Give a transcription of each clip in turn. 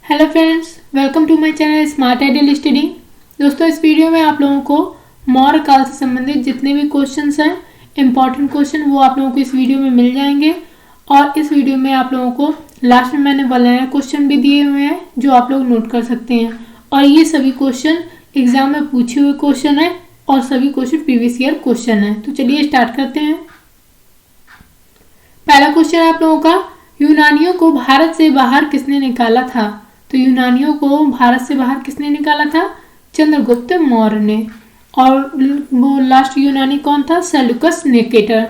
Hello friends, welcome to my channel smart ideal study. दोस्तों, इस video में आप लोगों को मौर्य काल से संबंधित जितने भी क्वेश्चंस हैं, इंपॉर्टेंट क्वेश्चन, वो आप लोगों को इस वीडियो में मिल जाएंगे। और इस वीडियो में आप लोगों को लास्ट में मैंने बनाया क्वेश्चन भी दिए हुए हैं जो आप लोग नोट कर सकते हैं। और ये सभी क्वेश्चन एग्जाम में पूछे हुए क्वेश्चन है और सभी क्वेश्चन प्रीवियस ईयर क्वेश्चन है। तो चलिए स्टार्ट करते हैं। पहला क्वेश्चन है आप लोगों का, यूनानियों को भारत से बाहर किसने निकाला था? तो यूनानियों को भारत से बाहर किसने निकाला था? चंद्रगुप्त मौर्य ने। और वो लास्ट यूनानी कौन था? Seleucus Nicator.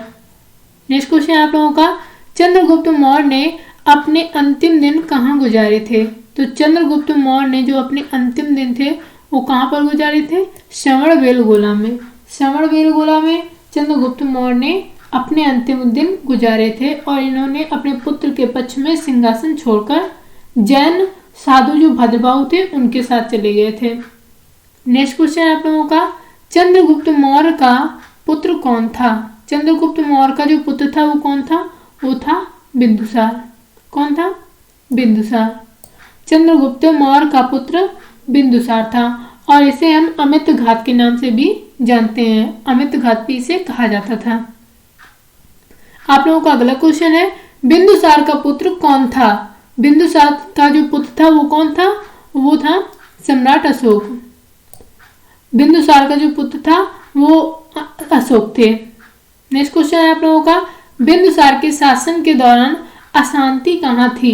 नेक्स्ट क्वेश्चन आप लोगों का, चंद्रगुप्त मौर्य ने अपने अंतिम दिन कहाँ गुजारे थे? तो चंद्रगुप्त मौर्य ने जो अपने अंतिम दिन थे वो कहाँ पर गुजारे थे? श्रवणबेलगोला में। श्रवणबेलगोला में चंद्रगुप्त मौर्य ने अपने अंतिम दिन गुजारे थे और इन्होंने अपने पुत्र के पक्ष में सिंहासन छोड़कर जैन साधु जो भद्रबाहु थे उनके साथ चले गए थे। नेक्स्ट क्वेश्चन आप लोगों का, चंद्रगुप्त मौर्य का पुत्र कौन था? चंद्रगुप्त मौर्य का जो पुत्र था वो कौन था? वो था बिंदुसार। कौन था? बिंदुसार। चंद्रगुप्त मौर्य का पुत्र बिंदुसार था और इसे हम अमित घात के नाम से भी जानते हैं। अमित घात भी इसे कहा जाता था। आप लोगों का अगला क्वेश्चन है, बिंदुसार का पुत्र कौन था? बिंदुसार का जो पुत्र था वो कौन था? वो था सम्राट अशोक। बिंदुसार का जो पुत्र था वो अशोक थे। नेक्स्ट क्वेश्चन है आप लोगों का, बिंदुसार के शासन के दौरान अशांति कहाँ थी?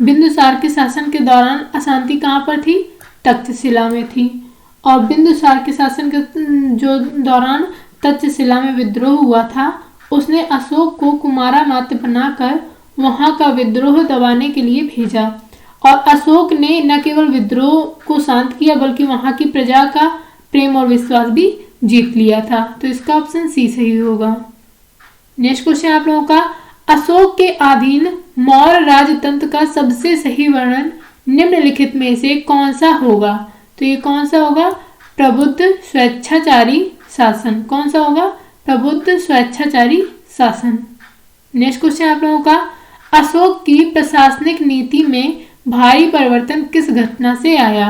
बिंदुसार के शासन के दौरान अशांति कहाँ पर थी? तक्षशिला में थी। और बिंदुसार के शासन के जो दौरान तक्षशिला में विद्रोह हुआ था, उसने अशोक को कुमारा मात्र बनाकर वहां का विद्रोह दबाने के लिए भेजा। और अशोक ने न केवल विद्रोह को शांत किया बल्कि वहां की प्रजा का प्रेम और विश्वास भी जीत लिया था। तो इसका ऑप्शन सी सही होगा। नेक्स्ट क्वेश्चन आप लोगों का, अशोक के अधीन मौर्य राजतंत्र का सबसे सही वर्णन निम्नलिखित में से कौन सा होगा? तो ये कौन सा होगा? प्रबुद्ध स्वेच्छाचारी शासन। कौन सा होगा? प्रबुद्ध स्वेच्छाचारी शासन। नेक्स्ट क्वेश्चन आप लोगों का, अशोक की प्रशासनिक नीति में भारी परिवर्तन किस घटना से आया?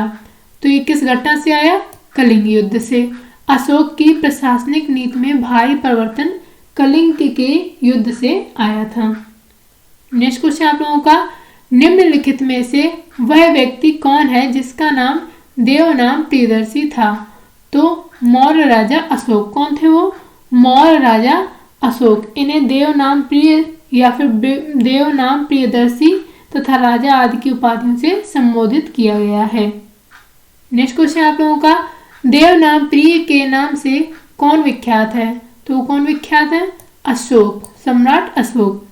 तो ये किस घटना से आया? कलिंग युद्ध से। अशोक की प्रशासनिक नीति में भारी परिवर्तन कलिंग के युद्ध से आया था। नेक्स्ट क्वेश्चन आप लोगों का, निम्नलिखित में से वह व्यक्ति कौन है जिसका नाम देवनाम प्रियदर्शी था? तो मौर्य राजा अशोक। कौन थे वो? मौर्य राजा अशोक। इन्हें देवनाम प्रिय या फिर देवनाम प्रियदर्शी तथा राजा आदि की उपाधियों से संबोधित किया गया है। नेक्स्ट क्वेश्चन आप लोगों का, देवनाम प्रिय के नाम से कौन विख्यात है? तो कौन विख्यात है? अशोक, सम्राट अशोक।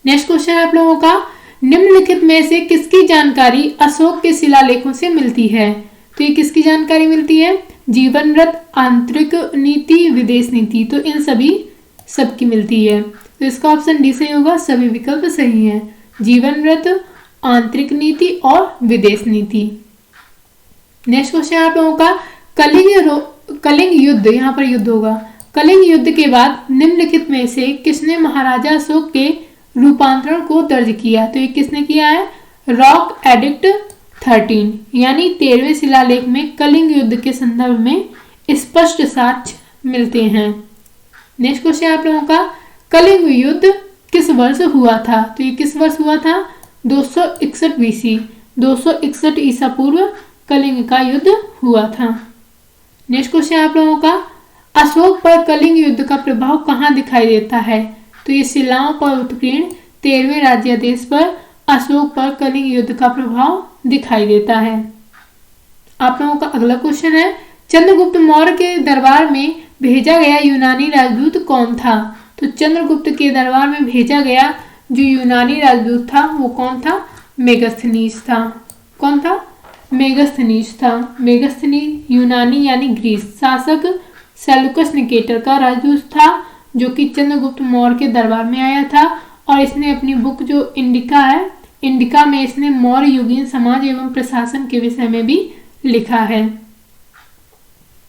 नेक्स्ट क्वेश्चन आप लोगों का, निम्नलिखित में से किसकी जानकारी अशोक के शिलालेखों से मिलती है? तो ये किसकी जानकारी मिलती है? जीवन व्रत, आंतरिक नीति, विदेश नीति। तो इन सभी सबकी मिलती है। तो इसका ऑप्शन डी सही होगा। सभी विकल्प सही हैं। जीवन व्रत, आंतरिक नीति और विदेश नीति। नेक्स्ट क्वेश्चन आप लोगों का, कलिंग युद्ध, यहाँ पर युद्ध होगा। कलिंग युद्ध के बाद निम्नलिखित में से किसने महाराजा अशोक के रूपांतरण को दर्ज किया? तो ये किसने किया है? रॉक एडिक्ट 13 यानी 13वें शिलालेख में कलिंग युद्ध के संदर्भ में स्पष्ट साक्ष्य मिलते हैं। नेक्स्ट क्वेश्चन आप लोगों का, कलिंग युद्ध किस वर्ष हुआ था? तो ये किस वर्ष हुआ था? 261 बीसी। 261 ईसा पूर्व कलिंग का युद्ध हुआ था। नेक्स्ट क्वेश्चन आप लोगों का, अशोक पर कलिंग युद्ध का प्रभाव कहाँ दिखाई देता है? तो ये शिलाओं पर उत्कीर्ण 13वें राज्यादेश पर अशोक पर कलिंग युद्ध का प्रभाव दिखाई देता है। आप लोगों का अगला क्वेश्चन है, चंद्रगुप्त मौर्य के दरबार में भेजा गया यूनानी राजदूत कौन था? तो चंद्रगुप्त के दरबार में भेजा गया जो यूनानी राजदूत था वो कौन था? मेगस्थनीज था। कौन था? मेगस्थनीज था। मेगस्थनीज यूनानी यानी ग्रीस शासक सेल्यूकस निकेटर का राजदूत था जो कि चंद्रगुप्त मौर्य के दरबार में आया था। और इसने अपनी बुक जो इंडिका है, इंडिका में इसने मौर्य युगीन समाज एवं प्रशासन के विषय में भी लिखा है।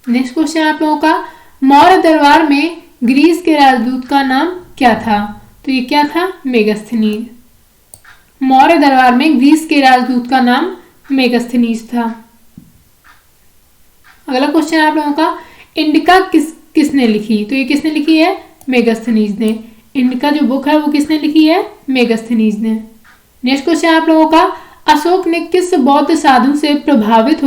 नेक्स्ट क्वेश्चन आप लोगों का, मौर्य दरबार में ग्रीस के राजदूत का नाम क्या था? तो ये क्या था? मेगस्थनीज। मौर्य दरबार में ग्रीस के राजदूत का नाम मेगास्थनीज था। अगला क्वेश्चन आप लोगों का, इंडिका किसने लिखी? तो ये किसने लिखी है? मेगास्थनीज ने। इंडिका जो बुक है वो किसने लिखी है? मेगास्थनीज ने। नेक्स्ट क्वेश्चन आप लोगों का, अशोक ने किस बौद्ध साधु से प्रभावित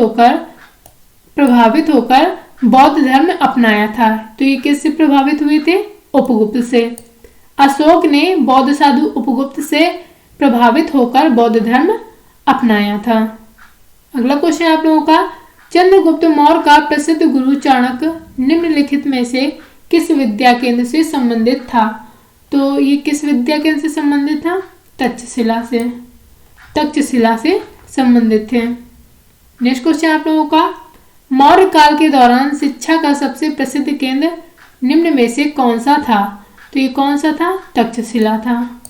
होकर बौद्ध धर्म अपनाया था? तो ये किससे प्रभावित हुए थे? उपगुप्त से। अशोक ने बौद्ध साधु उपगुप्त से प्रभावित होकर बौद्ध धर्म अपनाया था। अगला क्वेश्चन आप लोगों का, चंद्रगुप्त मौर्य का प्रसिद्ध गुरु चाणक्य निम्नलिखित में से किस विद्या केंद्र से संबंधित था? तो ये किस विद्या केंद्र से संबंधित था? तक्षशिला से संबंधित थे। नेक्स्ट क्वेश्चन आप लोगों का, मौर्य काल के दौरान शिक्षा का सबसे प्रसिद्ध केंद्र निम्न में से कौन सा था? तो ये कौन सा था? तक्षशिला था।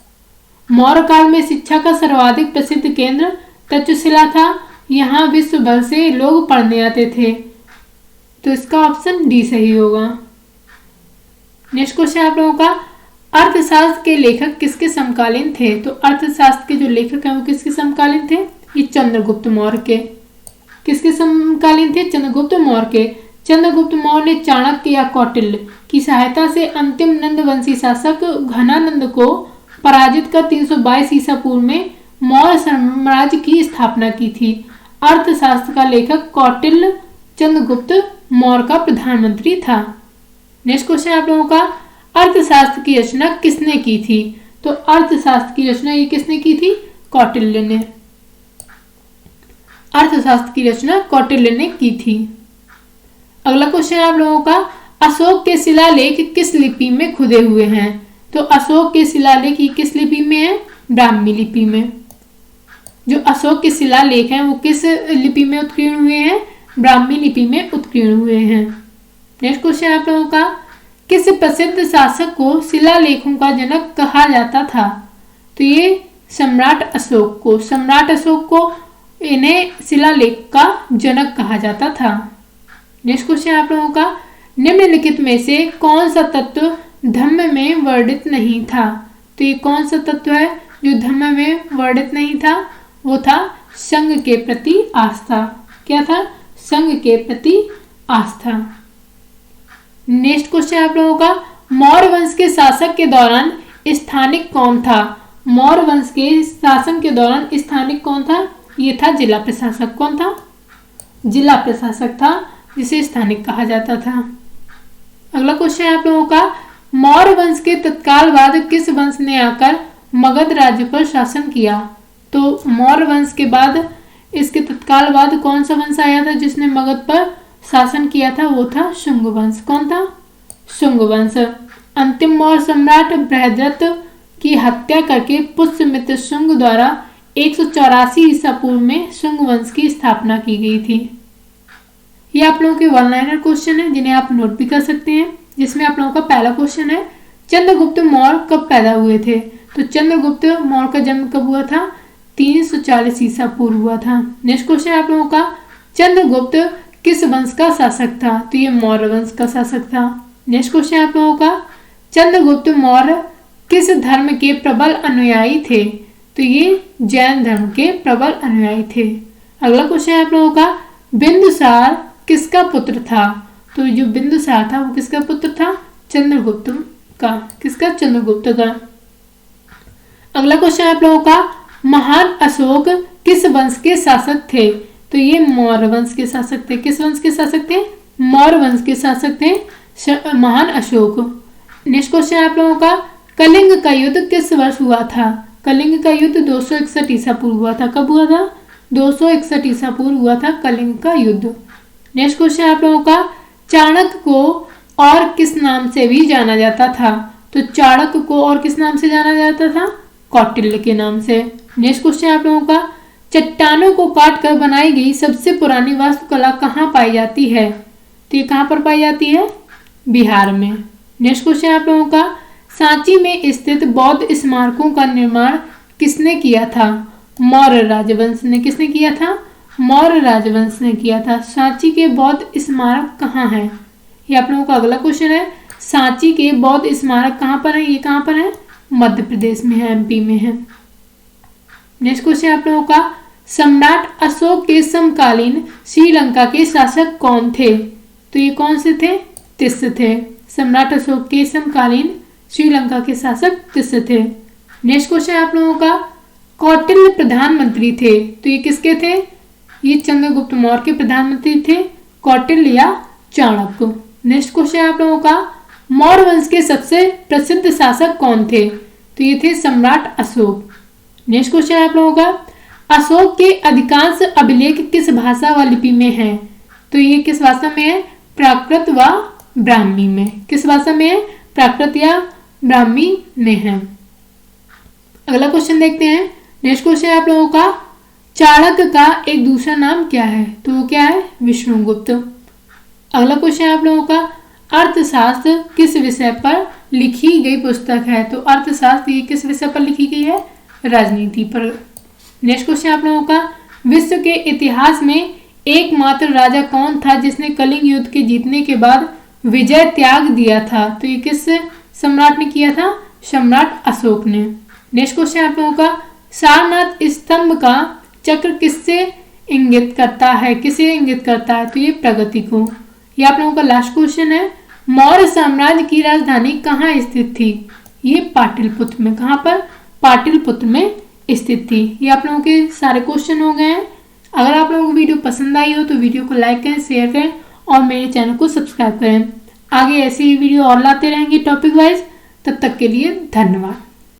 मौर्य काल में शिक्षा का सर्वाधिक प्रसिद्ध केंद्र तक्षशिला था। यहाँ विश्व भर से लोग पढ़ने आते थे। तो इसका ऑप्शन डी सही होगा। नेक्स्ट क्वेश्चन आप लोगों का, अर्थशास्त्र के लेखक किसके समकालीन थे? तो अर्थशास्त्र के जो लेखक हैं वो किसके समकालीन थे? ये चंद्रगुप्त मौर्य के। किसके समकालीन थे? चंद्रगुप्त मौर्य के। चंद्रगुप्त मौर्य ने चाणक्य या कौटिल्य की सहायता से अंतिम नंदवंशी शासक घनानंद को पराजित कर 322 ईसा पूर्व में मौर्य साम्राज्य की स्थापना की थी। अर्थशास्त्र का लेखक कौटिल्य चंद्रगुप्त मौर्य का प्रधानमंत्री था। नेक्स्ट क्वेश्चन आप लोगों का, अर्थशास्त्र की रचना किसने की थी? तो अर्थशास्त्र की रचना ये किसने की थी? कौटिल्य ने। अर्थशास्त्र की रचना कौटिल्य ने की थी। अगला क्वेश्चन आप लोगों का, अशोक के शिलालेख किस लिपि में खुदे हुए हैं? तो अशोक के शिलालेख किस लिपि में है? ब्राह्मी लिपि में। जो अशोक के शिलालेख हैं वो किस लिपि में उत्कीर्ण हुए हैं? ब्राह्मी लिपि में उत्कीर्ण हुए हैं। नेक्स्ट क्वेश्चन आप लोगों का, किस प्रसिद्ध शासक को शिलालेखों का जनक कहा जाता था? तो ये सम्राट अशोक को इन्हें शिलालेख का जनक कहा जाता था। नेक्स्ट क्वेश्चन आप लोगों का, निम्नलिखित में से कौन सा तत्व धम्म में वर्णित नहीं था? तो ये कौन सा तत्व है जो धम्म में वर्णित नहीं था? वो था संघ के प्रति आस्था। क्या था? संघ के प्रति आस्था। नेक्स्ट क्वेश्चन आप लोगों का, मौर्य वंश के शासक के दौरान स्थानिक कौन था? मौर्य वंश के शासन के दौरान स्थानिक कौन था? ये था जिला प्रशासक। कौन था? जिला प्रशासक था, जिसे स्थानिक कहा जाता था। अगला क्वेश्चन आप लोगों का, मौर्य वंश के तत्काल बाद किस वंश ने आकर मगध राज्य पर शासन किया? तो मौर्य वंश के बाद इसके तत्काल बाद कौन सा वंश आया था जिसने मगध पर शासन किया था? वो था शुंग वंश। कौन था? शुंग वंश। अंतिम मौर्य सम्राट बृहद्रथ की हत्या करके पुष्यमित्र शुंग द्वारा 184 ईसा पूर्व में शुंग वंश की स्थापना की गई थी। ये आप लोगों के वन लाइनर क्वेश्चन है जिन्हें आप नोट भी कर सकते हैं। जिसमें आप लोगों का पहला क्वेश्चन है, चंद्रगुप्त मौर्य कब पैदा हुए थे? तो चंद्रगुप्त मौर्य का जन्म कब हुआ था? 340 ईसा पूर्व हुआ था। नेक्स्ट क्वेश्चन आप लोगों का, चंद्रगुप्त किस वंश का शासक था? तो ये मौर्य वंश का शासक था। नेक्स्ट क्वेश्चन आप लोगों का, चंद्रगुप्त मौर्य किस धर्म के प्रबल अनुयायी थे? तो ये जैन धर्म के प्रबल अनुयायी थे। अगला क्वेश्चन आप लोगों का, बिंदुसार किसका पुत्र था? तो जो बिंदुसार था वो किसका पुत्र था? चंद्रगुप्त का। किसका? चंद्रगुप्त का। अगला क्वेश्चन आप लोगों का, महान अशोक किस वंश के शासक थे? तो ये मौर्य वंश के शासक थे। किस वंश के शासक थे? मौर्य वंश के शासक थे महान अशोक। नेक्स्ट क्वेश्चन आप लोगों का, कलिंग का युद्ध किस वर्ष हुआ था? कलिंग का युद्ध 261 ईसा पूर्व हुआ था। कब हुआ था? 261 ईसा पूर्व हुआ था कलिंग का युद्ध। नेक्स्ट क्वेश्चन आप लोगों का, चाणक्य को और किस नाम से भी जाना जाता था? तो चाणक्य को और किस नाम से जाना जाता था? कौटिल्य के नाम से। नेक्स्ट क्वेश्चन आप लोगों का, चट्टानों को काट कर बनाई गई सबसे पुरानी वास्तुकला कहाँ पाई जाती है? तो ये कहाँ पर पाई जाती है? बिहार में। नेक्स्ट क्वेश्चन आप लोगों का, सांची में स्थित बौद्ध स्मारकों का निर्माण किसने किया था? मौर्य राजवंश ने। किसने किया था? मौर्य राजवंश ने किया था। सांची के बौद्ध स्मारक कहाँ हैं? ये आप लोगों का अगला क्वेश्चन है। सांची के बौद्ध स्मारक कहाँ पर है? ये कहाँ पर है? मध्य प्रदेश में है, एमपी में है। नेक्स्ट क्वेश्चन आप लोगों का, सम्राट अशोक के समकालीन श्रीलंका के शासक कौन थे? तो ये कौन से थे? तिस्स थे। सम्राट अशोक के समकालीन श्रीलंका के शासक तिस्स थे। नेक्स्ट क्वेश्चन आप लोगों का, कौटिल्य प्रधानमंत्री थे, तो ये किसके थे? ये चंद्रगुप्त मौर्य के प्रधानमंत्री थे, कौटिल्य या चाणक्य। नेक्स्ट क्वेश्चन आप लोगों का, मौर्य वंश के सबसे प्रसिद्ध शासक कौन थे? तो ये थे सम्राट अशोक। नेक्स्ट क्वेश्चन आप लोगों का, अशोक के अधिकांश अभिलेख किस भाषा व लिपि में हैं? तो ये किस भाषा में है? प्राकृत व ब्राह्मी में। किस भाषा में है? प्राकृत या ब्राह्मी में है। अगला क्वेश्चन देखते हैं। नेक्स्ट क्वेश्चन आप लोगों का, चाणक्य का एक दूसरा नाम क्या है? तो वो क्या है? विष्णुगुप्त। अगला क्वेश्चन आप लोगों का, अर्थशास्त्र किस विषय पर लिखी गई पुस्तक है? तो अर्थशास्त्र ये किस विषय पर लिखी गई है? राजनीति पर। नेक्स्ट क्वेश्चन आप लोगों का, विश्व के इतिहास में एकमात्र राजा कौन था जिसने कलिंग युद्ध के जीतने के बाद विजय त्याग दिया था? तो ये किस सम्राट ने किया था? सम्राट अशोक ने। नेक्स्ट क्वेश्चन आप लोगों का, सारनाथ स्तंभ का चक्र किससे इंगित करता है? किसे इंगित करता है? तो ये प्रगति को। ये आप लोगों का लास्ट क्वेश्चन है। मौर्य साम्राज्य की राजधानी कहाँ स्थित थी? ये पाटलिपुत्र में। कहाँ पर? पाटलिपुत्र में स्थित थी। ये आप लोगों के सारे क्वेश्चन हो गए हैं। अगर आप लोगों को वीडियो पसंद आई हो तो वीडियो को लाइक करें, शेयर करें और मेरे चैनल को सब्सक्राइब करें। आगे ऐसी ही वीडियो और लाते रहेंगे टॉपिक वाइज। तब तक के लिए धन्यवाद।